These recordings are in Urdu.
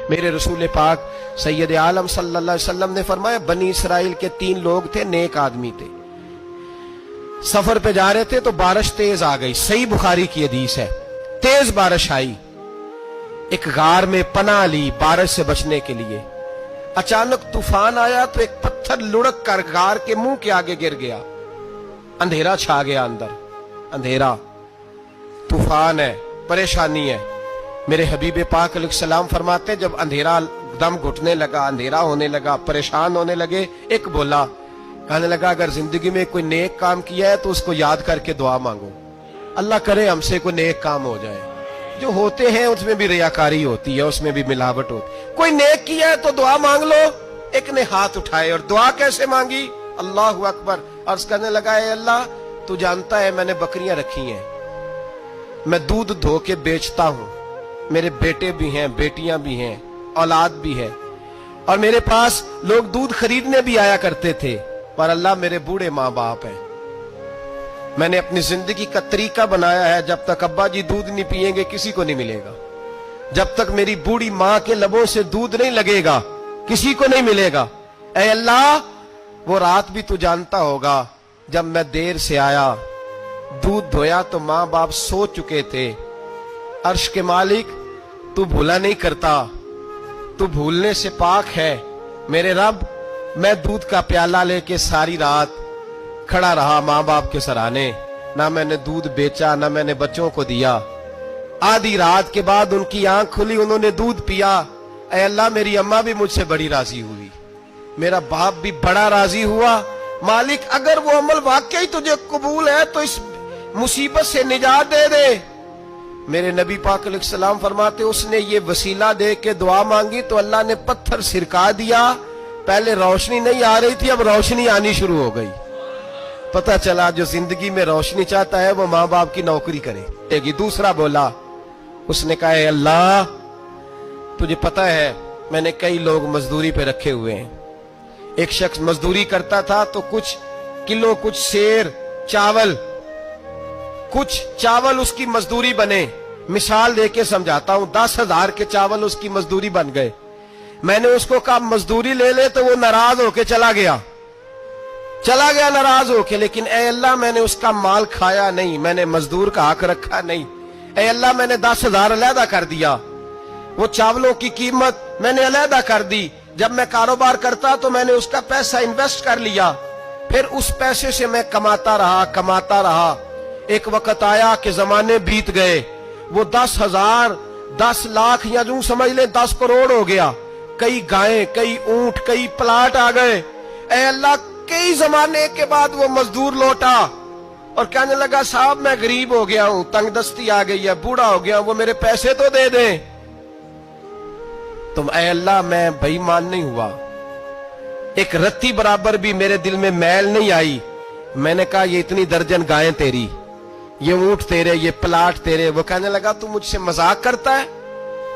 میرے رسول پاک سید عالم صلی اللہ علیہ وسلم نے فرمایا بنی اسرائیل کے 3 لوگ تھے، نیک آدمی تھے، سفر پہ جا رہے تھے تو بارش تیز آ گئی، صحیح بخاری کی حدیث ہے، تیز بارش آئی، ایک غار میں پناہ لی بارش سے بچنے کے لیے، اچانک طوفان آیا تو ایک پتھر لڑک کر غار کے منہ کے آگے گر گیا، اندھیرا چھا گیا، اندر اندھیرا، طوفان ہے، پریشانی ہے۔ میرے حبیب پاک علیہ السلام فرماتے ہیں جب اندھیرا دم گھٹنے لگا، اندھیرا ہونے لگا، پریشان ہونے لگے، ایک بولا، کہنے لگا اگر زندگی میں کوئی نیک کام کیا ہے تو اس کو یاد کر کے دعا مانگو، اللہ کرے ہم سے کوئی نیک کام ہو جائے۔ جو ہوتے ہیں اس میں بھی ریاکاری ہوتی ہے، اس میں بھی ملاوٹ ہوتی، کوئی نیک کیا ہے تو دعا مانگ لو۔ ایک نے ہاتھ اٹھائے اور دعا کیسے مانگی؟ اللہ اکبر، عرض کرنے لگا اے اللہ تو جانتا ہے میں نے بکریاں رکھی ہیں، میں دودھ دھو کے بیچتا ہوں، میرے بیٹے بھی ہیں، بیٹیاں بھی ہیں، اولاد بھی ہے، اور میرے پاس لوگ دودھ خریدنے بھی آیا کرتے تھے، پر اللہ میرے بوڑھے ماں باپ ہیں، میں نے اپنی زندگی کا طریقہ بنایا ہے جب تک ابا جی دودھ نہیں پیئیں گے کسی کو نہیں ملے گا، جب تک میری بوڑھی ماں کے لبوں سے دودھ نہیں لگے گا کسی کو نہیں ملے گا۔ اے اللہ وہ رات بھی تو جانتا ہوگا جب میں دیر سے آیا، دودھ دھویا تو ماں باپ سو چکے تھے، عرش کے مالک تو بھولا نہیں کرتا، تو بھولنے سے پاک ہے، میرے رب میں دودھ کا پیالہ لے کے ساری رات کھڑا رہا ماں باپ کے سرانے، نہ میں نے دودھ بیچا نہ میں نے بچوں کو دیا، آدھی رات کے بعد ان کی آنکھ کھلی، انہوں نے دودھ پیا، اے اللہ میری اماں بھی مجھ سے بڑی راضی ہوئی، میرا باپ بھی بڑا راضی ہوا، مالک اگر وہ عمل واقعی تجھے قبول ہے تو اس مصیبت سے نجات دے دے۔ میرے نبی پاک علیہ السلام فرماتے اس نے یہ وسیلہ دے کے دعا مانگی تو اللہ نے پتھر سرکا دیا، پہلے روشنی نہیں آ رہی تھی اب روشنی آنی شروع ہو گئی، پتہ چلا جو زندگی میں روشنی چاہتا ہے وہ ماں باپ کی نوکری کرے گی۔ دوسرا بولا، اس نے کہا اے اللہ تجھے پتہ ہے میں نے کئی لوگ مزدوری پہ رکھے ہوئے ہیں، ایک شخص مزدوری کرتا تھا تو کچھ کلو کچھ سیر چاول اس کی مزدوری بنے، مثال دے کے سمجھاتا ہوں، 10,000 کے چاول اس کی مزدوری بن گئے، میں نے اس کو کہا مزدوری لے لے تو وہ ناراض ہو کے چلا گیا ناراض ہو کے، لیکن اے اللہ میں نے اس کا مال کھایا نہیں، میں نے مزدور کا حق رکھا نہیں، اے اللہ میں نے 10,000 علیحدہ کر دیا، وہ چاولوں کی قیمت میں نے علیحدہ کر دی، جب میں کاروبار کرتا تو میں نے اس کا پیسہ انویسٹ کر لیا، پھر اس پیسے سے میں کماتا رہا، ایک وقت آیا کہ زمانے بیت گئے، وہ 10,000 10 لاکھ یا جو سمجھ لیں 10 کروڑ ہو گیا، کئی گائیں کئی اونٹ کئی پلاٹ آ گئے، اے اللہ کئی زمانے کے بعد وہ مزدور لوٹا اور کہنے لگا صاحب میں غریب ہو گیا ہوں، تنگ دستی آ گئی ہے، بوڑھا ہو گیا ہوں، وہ میرے پیسے تو دے دیں۔ تم اے اللہ میں بے ایمان نہیں ہوا، ایک رتی برابر بھی میرے دل میں میل نہیں آئی، میں نے کہا یہ اتنی درجن گائیں تیری، یہ اونٹ تیرے، یہ پلاٹ تیرے، وہ کہنے لگا تو مجھ سے مذاق کرتا ہے،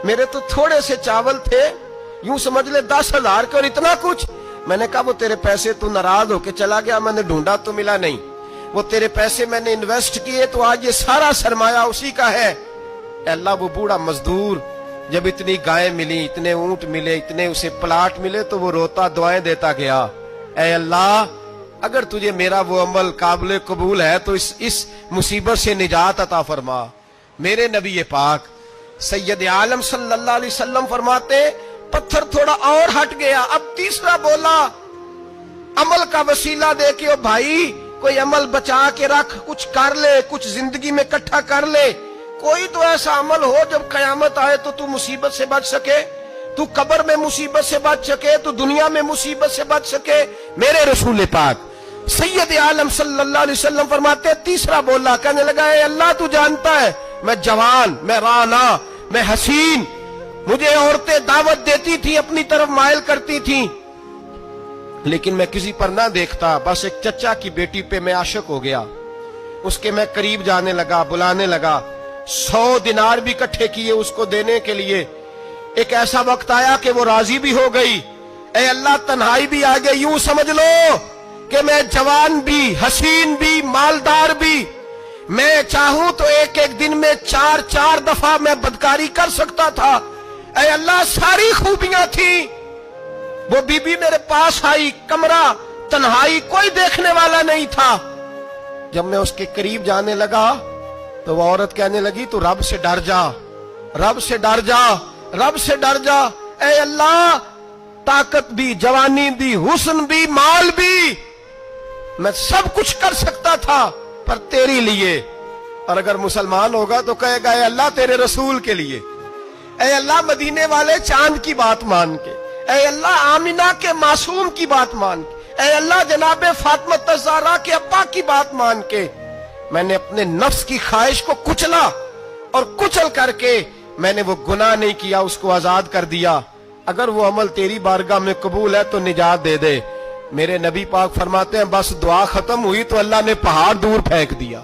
میرے تو تھوڑے سے چاول تھے، یوں سمجھ لے 10,000 کے اور اتنا کچھ، میں نے کہا وہ تیرے پیسے تو ناراض ہو کے چلا گیا، میں نے ڈھونڈا تو ملا نہیں، وہ تیرے پیسے میں نے انویسٹ کیے تو آج یہ سارا سرمایہ اسی کا ہے۔ اے اللہ وہ بوڑھا مزدور جب اتنی گائیں ملی، اتنے اونٹ ملے، اتنے اسے پلاٹ ملے تو وہ روتا دعائیں دیتا گیا، اے اللہ اگر تجھے میرا وہ عمل قابل قبول ہے تو اس مصیبت سے نجات عطا فرما۔ میرے نبی پاک سید عالم صلی اللہ علیہ وسلم فرماتے پتھر تھوڑا اور ہٹ گیا، اب تیسرا بولا عمل کا وسیلہ دے کے، او بھائی کوئی عمل بچا کے رکھ، کچھ کر لے، کچھ زندگی میں اکٹھا کر لے، کوئی تو ایسا عمل ہو جب قیامت آئے تو مصیبت سے بچ سکے، تو قبر میں مصیبت سے بچ سکے، تو دنیا میں مصیبت سے بچ سکے۔ میرے رسول پاک سید عالم صلی اللہ علیہ وسلم فرماتے تیسرا بولا، کہنے لگا اے اللہ تو جانتا ہے میں جوان، میں رانا، میں حسین، مجھے عورتیں دعوت دیتی تھی، اپنی طرف مائل کرتی تھیں، لیکن میں کسی پر نہ دیکھتا، بس ایک چچا کی بیٹی پہ میں عاشق ہو گیا، اس کے میں قریب جانے لگا، بلانے لگا، 100 دینار بھی اکٹھے کیے اس کو دینے کے لیے، ایک ایسا وقت آیا کہ وہ راضی بھی ہو گئی، اے اللہ تنہائی بھی آ گئی، یوں سمجھ لو کہ میں جوان بھی، حسین بھی، مالدار بھی، میں چاہوں تو ایک دن میں 4 دفعہ میں بدکاری کر سکتا تھا، اے اللہ ساری خوبیاں تھیں، وہ بی بی میرے پاس آئی، کمرہ تنہائی، کوئی دیکھنے والا نہیں تھا۔ جب میں اس کے قریب جانے لگا تو وہ عورت کہنے لگی تو رب سے ڈر جا، رب سے ڈر جا، رب سے ڈر جا۔ اے اللہ طاقت بھی، جوانی بھی، حسن بھی، مال بھی، میں سب کچھ کر سکتا تھا پر تیری لیے۔ اور اگر مسلمان ہوگا تو کہے گا اے اللہ تیرے رسول کے لیے، اے اللہ مدینے والے چاند کی بات مان کے، اے اللہ آمینہ کے معصوم کی بات مان کے، اے اللہ جناب فاطمہ الزہرا کے ابا کی بات مان کے میں نے اپنے نفس کی خواہش کو کچلا، اور کچل کر کے میں نے وہ گناہ نہیں کیا، اس کو آزاد کر دیا۔ اگر وہ عمل تیری بارگاہ میں قبول ہے تو نجات دے دے۔ میرے نبی پاک فرماتے ہیں بس دعا ختم ہوئی تو اللہ نے پہاڑ دور پھینک دیا،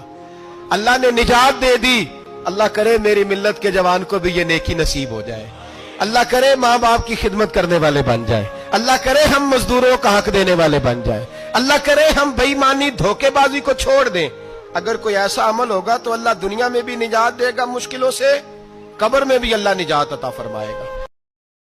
اللہ نے نجات دے دی۔ اللہ کرے میری ملت کے جوان کو بھی یہ نیکی نصیب ہو جائے، اللہ کرے ماں باپ کی خدمت کرنے والے بن جائیں، اللہ کرے ہم مزدوروں کا حق دینے والے بن جائیں، اللہ کرے ہم بے ایمانی دھوکے بازی کو چھوڑ دیں۔ اگر کوئی ایسا عمل ہوگا تو اللہ دنیا میں بھی نجات دے گا مشکلوں سے، قبر میں بھی اللہ نجات عطا فرمائے گا۔